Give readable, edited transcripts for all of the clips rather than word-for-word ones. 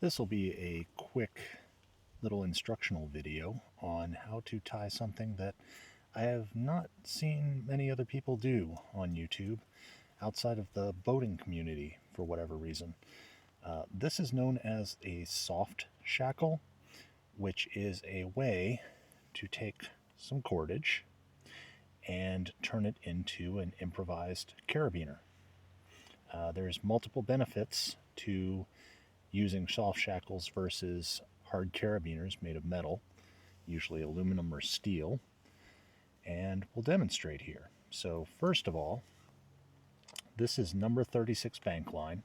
This will be a quick little instructional video on how to tie something that I have not seen many other people do on YouTube outside of the boating community for whatever reason. This is known as a soft shackle, which is a way to take some cordage and turn it into an improvised carabiner. There's multiple benefits to using soft shackles versus hard carabiners made of metal, usually aluminum or steel, and we'll demonstrate here. So first of all, this is number 36 bankline,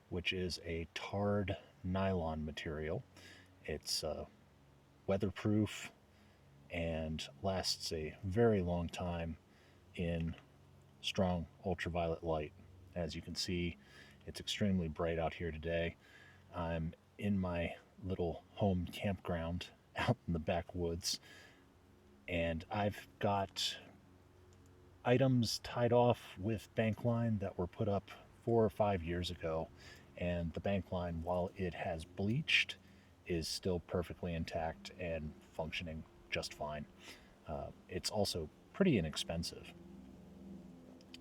which is a tarred nylon material. It's weatherproof and lasts a very long time in strong ultraviolet light. As you can see, it's extremely bright out here today. I'm in my little home campground out in the backwoods, and I've got items tied off with bankline that were put up 4 or 5 years ago, and the bankline, while it has bleached, is still perfectly intact and functioning just fine. It's also pretty inexpensive.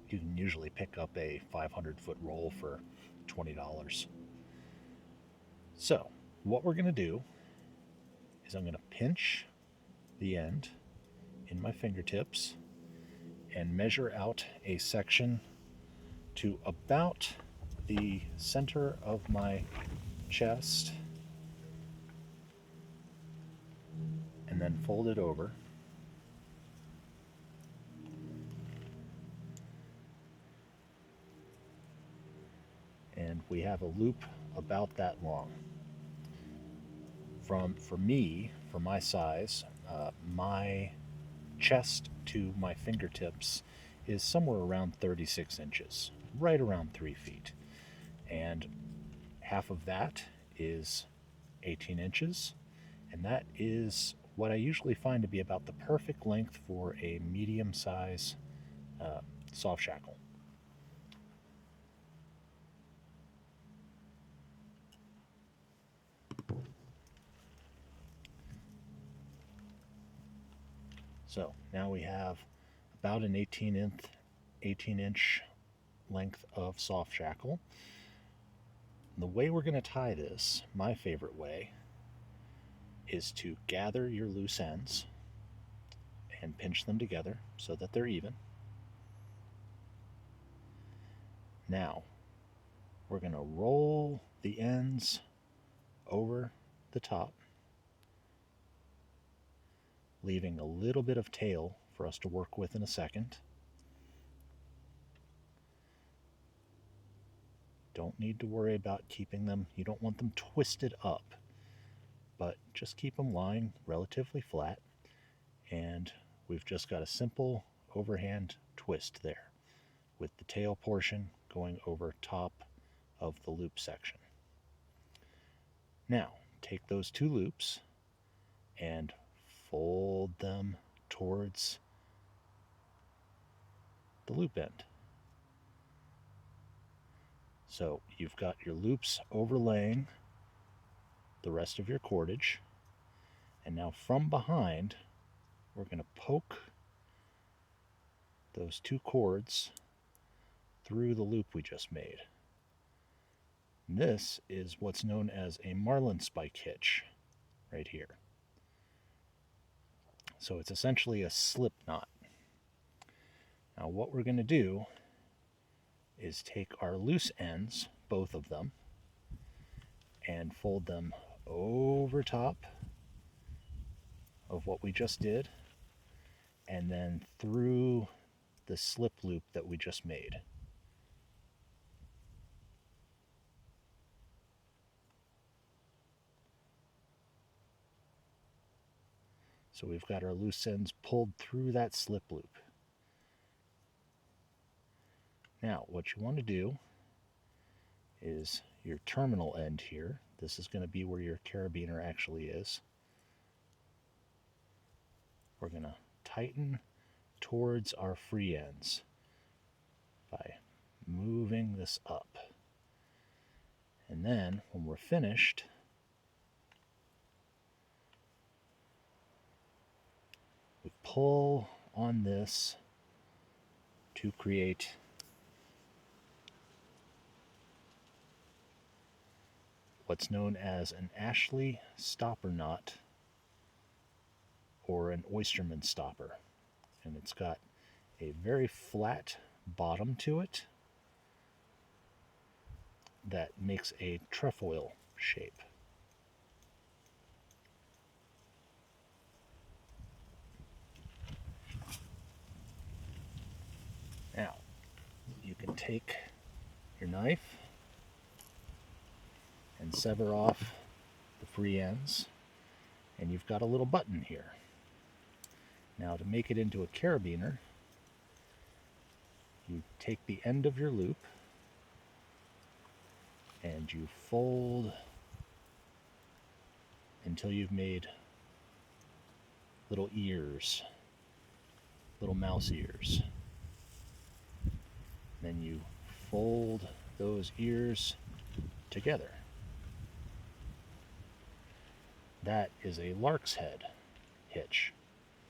You can usually pick up a 500-foot roll for $20. So what we're going to do is I'm going to pinch the end in my fingertips and measure out a section to about the center of my chest, and then fold it over. And we have a loop about that long. For me, for my size, my chest to my fingertips is somewhere around 36 inches, right around 3 feet. And half of that is 18 inches, and that is what I usually find to be about the perfect length for a medium size soft shackle. So now we have about an 18-inch length of soft shackle. And the way we're going to tie this, my favorite way, is to gather your loose ends and pinch them together so that they're even. Now, we're going to roll the ends over the top, leaving a little bit of tail for us to work with in a second. Don't need to worry about keeping them, you don't want them twisted up, but just keep them lying relatively flat, and we've just got a simple overhand twist there, with the tail portion going over top of the loop section. Now, take those two loops and fold them towards the loop end. So you've got your loops overlaying the rest of your cordage, and now from behind we're going to poke those two cords through the loop we just made. And this is what's known as a marlin spike hitch right here. So it's essentially a slip knot. Now what we're going to do is take our loose ends, both of them, and fold them over top of what we just did, and then through the slip loop that we just made. So we've got our loose ends pulled through that slip loop. Now, what you want to do is your terminal end here. This is going to be where your carabiner actually is. We're going to tighten towards our free ends by moving this up. And then, when we're finished, pull on this to create what's known as an Ashley stopper knot or an oysterman stopper. And it's got a very flat bottom to it that makes a trefoil shape. Now, you can take your knife and sever off the free ends, and you've got a little button here. Now, to make it into a carabiner, you take the end of your loop and you fold until you've made little ears, little mouse ears. Then you fold those ears together. That is a lark's head hitch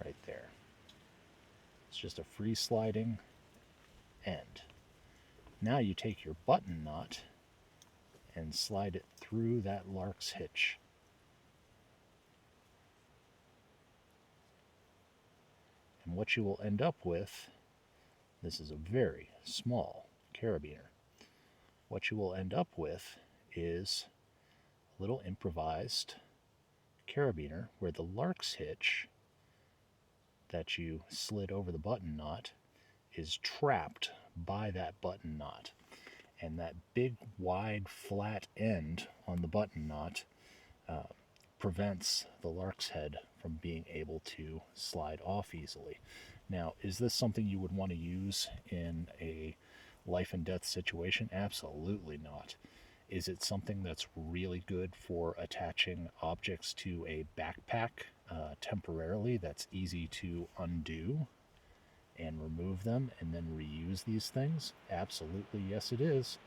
right there. It's just a free sliding end. Now you take your button knot and slide it through that lark's hitch. And what you will end up with, this is a very small carabiner, what you will end up with is a little improvised carabiner where the lark's hitch that you slid over the button knot is trapped by that button knot. And that big, wide, flat end on the button knot prevents the lark's head from being able to slide off easily. Now, is this something you would want to use in a life and death situation? Absolutely not. Is it something that's really good for attaching objects to a backpack temporarily that's easy to undo and remove them and then reuse these things? Absolutely, yes it is.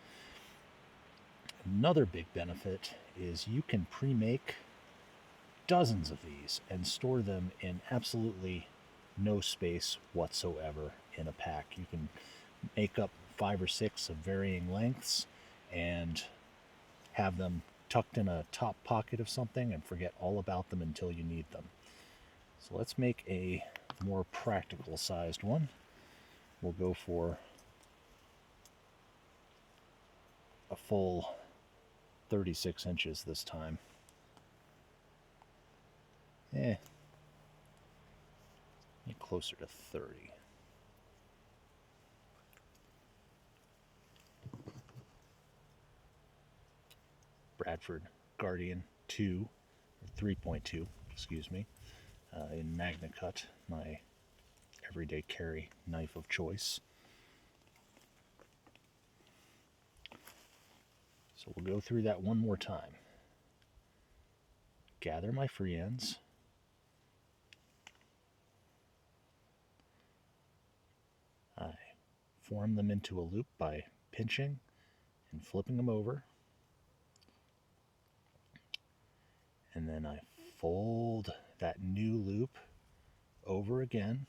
Another big benefit is you can pre-make dozens of these and store them in absolutely no space whatsoever in a pack. You can make up 5 or 6 of varying lengths and have them tucked in a top pocket of something and forget all about them until you need them. So let's make a more practical sized one. We'll go for a full 36 inches this time. Get closer to 30. Bradford Guardian 2, or 3.2, excuse me, in Magna Cut, my everyday carry knife of choice. So we'll go through that one more time. Gather my free ends. I form them into a loop by pinching and flipping them over. And then I fold that new loop over again.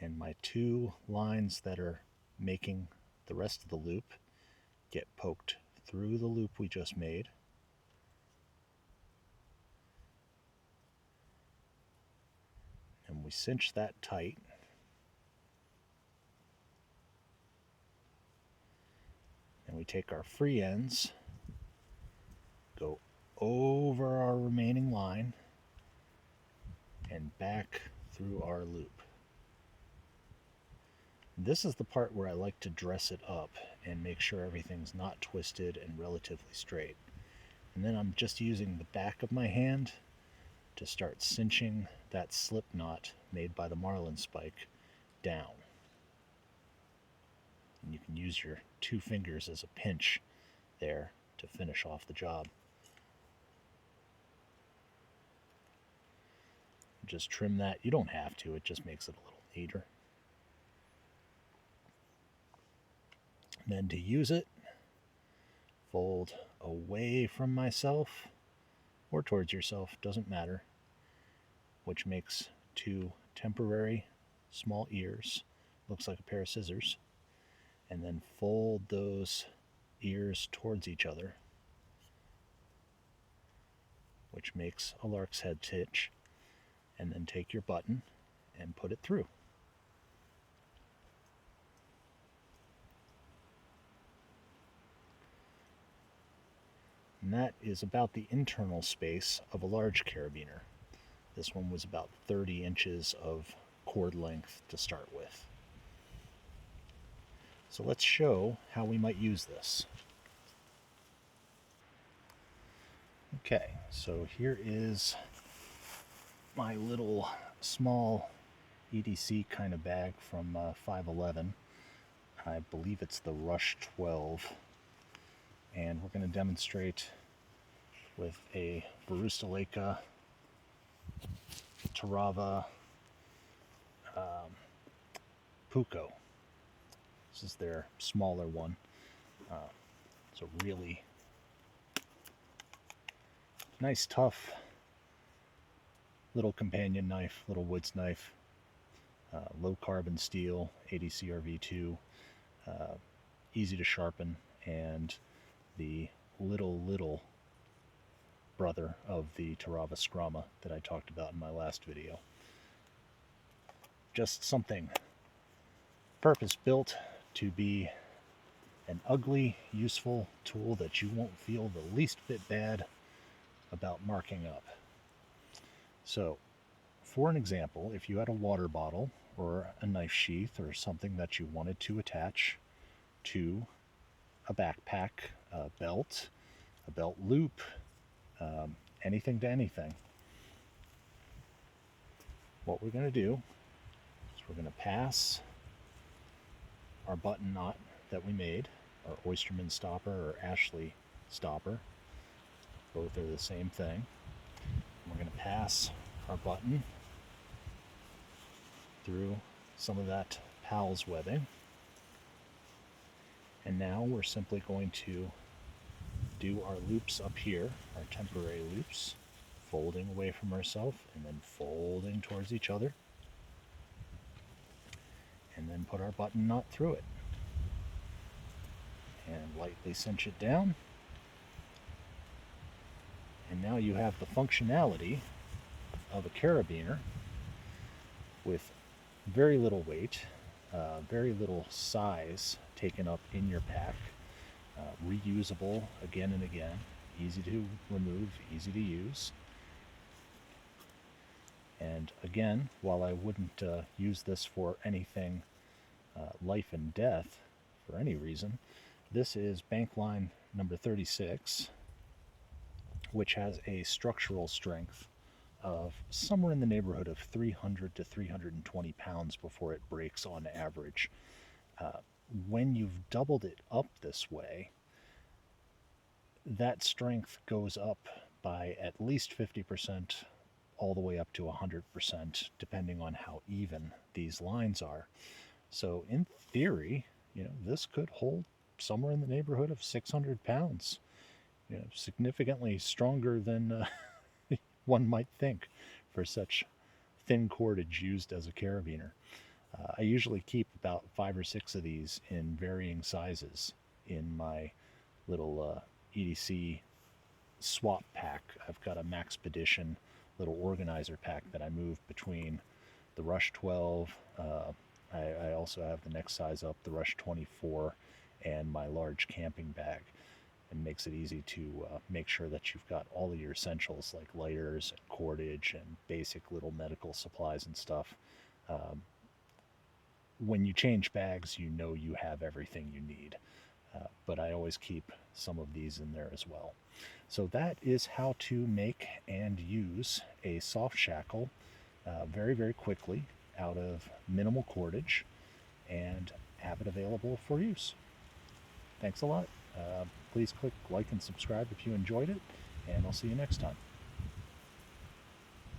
And my 2 lines that are making the rest of the loop get poked through the loop we just made. And we cinch that tight. And we take our free ends, go over our remaining line, and back through our loop. This is the part where I like to dress it up and make sure everything's not twisted and relatively straight. And then I'm just using the back of my hand to start cinching that slip knot made by the marlin spike down. And you can use your 2 fingers as a pinch there to finish off the job. Just trim that. You don't have to, it just makes it a little neater. Then to use it, fold away from myself or towards yourself, doesn't matter. which makes two temporary small ears, looks like a pair of scissors, and then fold those ears towards each other, which makes a lark's head stitch, and then take your button and put it through. And that is about the internal space of a large carabiner. This one was about 30 inches of cord length to start with. So let's show how we might use this. Okay, so here is my little small EDC kind of bag from 511. I believe it's the Rush 12. And we're going to demonstrate with a Varustaleka Tarava Puko. This is their smaller one. It's a really nice, tough little companion knife, little woods knife. Low carbon steel, ADCRV2, easy to sharpen, and the little brother of the Tarava Scrama that I talked about in my last video. Just something purpose-built to be an ugly, useful tool that you won't feel the least bit bad about marking up. So, for an example, if you had a water bottle or a knife sheath or something that you wanted to attach to a backpack, a belt loop, anything to anything, what we're going to do is we're going to pass our button knot that we made, our Oysterman stopper or Ashley stopper, both are the same thing. We're going to pass our button through some of that Powell's webbing, and now we're simply going to do our loops up here, our temporary loops, folding away from ourselves and then folding towards each other, and then put our button knot through it and lightly cinch it down. And now you have the functionality of a carabiner with very little weight, very little size taken up in your pack, reusable again and again, easy to remove, easy to use. And again, while I wouldn't use this for anything life and death for any reason, this is bankline number 36, which has a structural strength of somewhere in the neighborhood of 300 to 320 pounds before it breaks on average. When you've doubled it up this way, that strength goes up by at least 50%, all the way up to 100%, depending on how even these lines are. So in theory, this could hold somewhere in the neighborhood of 600 pounds. Significantly stronger than one might think for such thin cordage used as a carabiner. I usually keep about 5 or 6 of these in varying sizes in my little EDC swap pack. I've got a Maxpedition little organizer pack that I move between the Rush 12. I also have the next size up, the Rush 24, and my large camping bag. And makes it easy to make sure that you've got all of your essentials like lighters and cordage and basic little medical supplies and stuff. When you change bags, you know you have everything you need. But I always keep some of these in there as well. So that is how to make and use a soft shackle very, very quickly out of minimal cordage and have it available for use. Thanks a lot. Please click like and subscribe if you enjoyed it, and I'll see you next time.